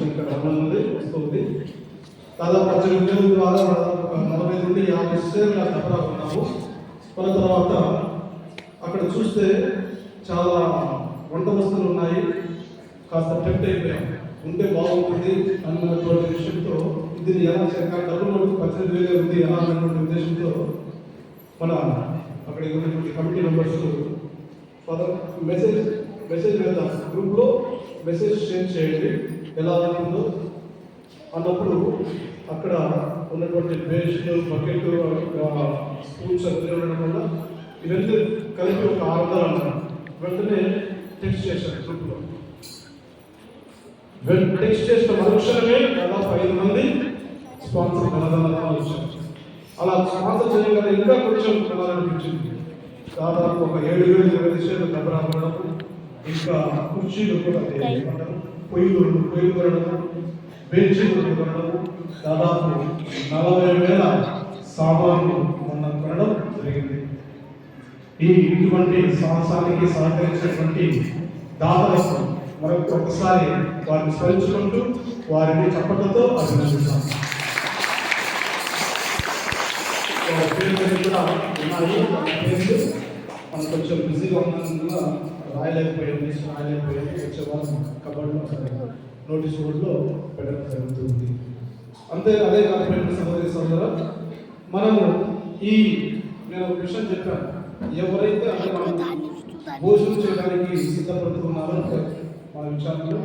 ఇక్కడ రానున్నది వస్తుంది. దాదాపు 18 ఉద్యోగుల ద్వారా 40 నుండి 50 షేర్ల సరఫరా ఉన్నాము. కొన్న తర్వాత అక్కడ చూస్తే చాలా వంట వస్తువులు ఉన్నాయి. కాస్త టెంప్ట్ అయిపోయాం, ఉంటే బాగుంటుంది అన్నటువంటి విషయంతో ఇది ఎలా డబ్బులు 18,000 ఉంది ఎలా అన్నటువంటి ఉద్దేశంతో మన అక్కడ ఉన్నటువంటి కమిటీ మెంబర్స్ మెసేజ్ వెళ్తాం, గ్రూప్లో మెసేజ్ షేర్ చేయండి ఎలా ఉంటుందో అన్నప్పుడు అక్కడ ఉన్నటువంటి బేస్లు బకెట్ స్పూన్స్ అన్నీ ఉండడం వల్ల ఇవన్నీ కలిపి ఒక 600 అన్నారు. వెంటనే టెక్స్ట్ చేశారు గ్రూప్లో. టెక్స్ట్ చేసిన మరుక్షణమే దాదాపు 5 మంది స్పాన్సర్ ధనదానాలు ఇచ్చారు. అలా స్పాన్సర్ చేయగల ఇంకా కొంచెం కొనాలనిపించింది. దాదాపు ఒక 7,000 షేర్లు డబ్బులు అవ్వడం, ఇంకా కుర్చీలు కూడా పొయ్యిలు కొనడము, బెంచీలు కొనడము, దాదాపు 40,000 సామాన్లు మొన్న కొనడం జరిగింది. ఇటువంటి సాహసానికి సహకరించినటువంటి దాతలకు మరొకసారి వారిని స్మరించుకుంటూ వారిని చప్పట్లతో అభినందిస్తాం. కూడా ఉన్నాయి, మనం కొంచెం బిజీగా ఉన్నందున రాయలేకపోయాం, వచ్చే వాళ్ళు కబడ్లో నోటీస్ బోర్డులో పెట్టడం జరుగుతుంది. అదే కాకపోయిన సహోదర మనము నేను ఒక విషయం చెప్పాను, ఎవరైతే అంటే మనం భోజనం చేయడానికి సిద్ధపడుతున్నారో మన విషయాల్లో